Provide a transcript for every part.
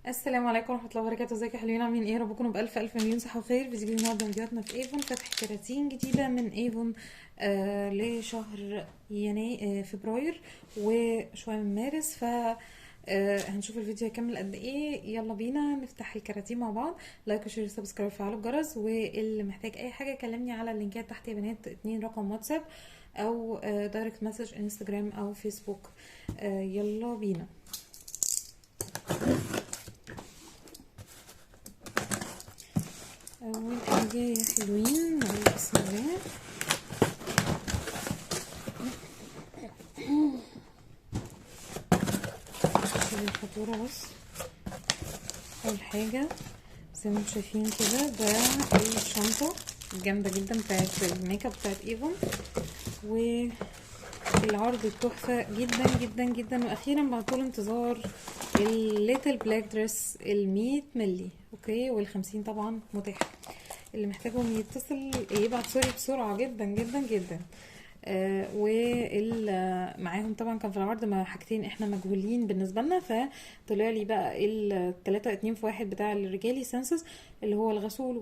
السلام عليكم ورحمه الله وبركاته. ازيكم يا حلوين؟ عاملين ايه؟ رب تكونوا بالف الف مليون صحه وخير. فيديو جديد النهارده من فيديوهاتنا في ايفون. فتح كراتين جديده من ايفون لشهر فبراير وشويه من مارس. ف هنشوف الفيديو هيكمل قد ايه. يلا بينا نفتح الكراتين مع بعض. لايك وشير وسبسكرايب وفعلوا الجرس، واللي محتاج اي حاجه كلمني على اللينكات تحت يا بنات. 2 رقم واتساب او دايركت مسج انستجرام او فيسبوك. يلا بينا. اول حاجه يا حلوين نقول بسم الله. شيل الفاتوره بس. اول حاجه زي ما انتم شايفين كده، ده الشنطه الجامده جدا بتاعت الميك اب بتاعت ايفون، والعرض التحفه جدا جدا جدا. واخيرا بعد طول انتظار الليتل بلاك دريس ال100 ملي اوكي، وال50 طبعا متاح. اللي محتاجهم يتصل يبعت سوري بسرعه جدا جدا جدا. معاهم طبعا كان في العرض مع حاجتين احنا مجهولين بالنسبه لنا، فطلع لي بقى ال3 2 في 1 بتاع الرجالي سنسز، اللي هو الغسول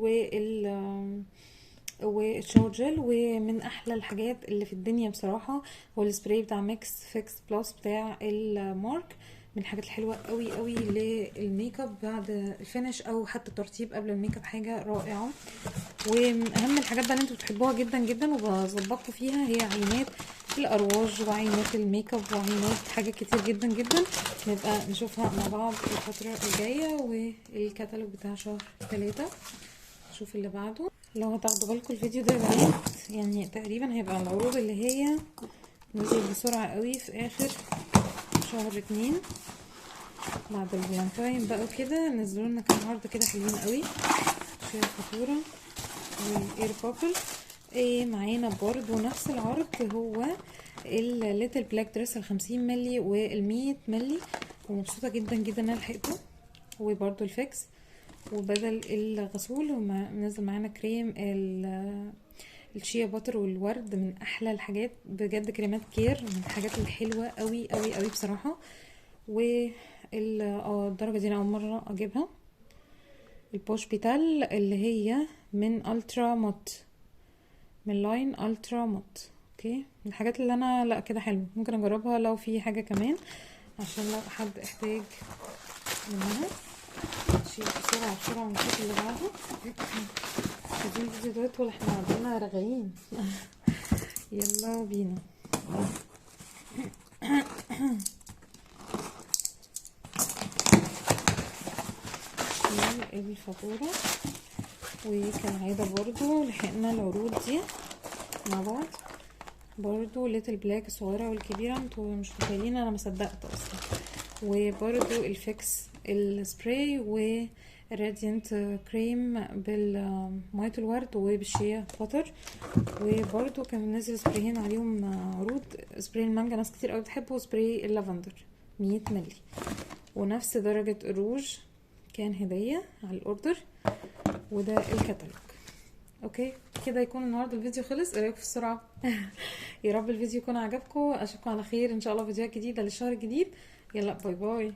والشاور جل. ومن احلى الحاجات اللي في الدنيا بصراحه هو السبراي بتاع ميكس فيكس بلس بتاع المارك. من الحاجات الحلوه قوي قوي للميك اب بعد الفينش او حتى الترطيب قبل الميك اب، حاجه رائعه. ومن اهم الحاجات بقى اللي انتوا بتحبوها جدا جدا وبظبطكم فيها هي عينات الارواج وعينات الميك اب وعينات حاجات كتير جدا جدا. نبقى نشوفها مع بعض الفتره الجايه. والكتالوج بتاع شهر 3. نشوف اللي بعده. لو هتاخدوا بالكم الفيديو ده بقى يعني تقريبا هيبقى العروض اللي هي نزل بسرعه قوي في اخر شهر 2 بعد الفالنتاين بقى وكده. نزلوا لنا كام عرض كده حلوين قوي. شايف الفاتوره والاير بابل. معانا برضو نفس العرض، هو الليتل بلاك دريس ال50 ملي وال100 ملي، ومبسوطه جدا جدا ان انا لحقته. وبرضو الفيكس، وبدل الغسول نزل معانا كريم الشيا باتر والورد. من احلى الحاجات بجد، كريمات كير من الحاجات الحلوه قوي قوي قوي بصراحه. الدرجه دي انا اول مره اجيبها، البوش بيتال اللي هي من الترا موت، من لاين الترا موت اوكي. من الحاجات اللي انا لا كده حلو، ممكن اجربها لو في حاجه كمان عشان لو حد احتاج منها. نشيل بسرعه بسرعه ونشوف اللي بعده. عايزين الفيديو ده يطول، احنا عندنا رغايين. يلا بينا. الفاتوره. وكالعاده برضو لحقنا العروض دي مع بعض. برضو ليتل بلاك الصغيرة والكبيرة، انتوا مش متخيلين انا مصدقت اصلا. وبرضو الفيكس السبراي والراديانت كريم بالمية الورد وبالشيا باتر. وبرضو كان نازل سبرايين عليهم عروض، سبراي المانجا ناس كتير اوي بتحبه، وسبراي اللافندر 100 ملي. ونفس درجة الروج كان هدية على الاوردر. وده الكتالوج اوكي. كده يكون النهارده الفيديو خلص. ايه رايكم في السرعه؟ يا رب الفيديو يكون عجبكم. اشوفكم على خير ان شاء الله فيديوهات جديده للشهر الجديد. يلا باي باي.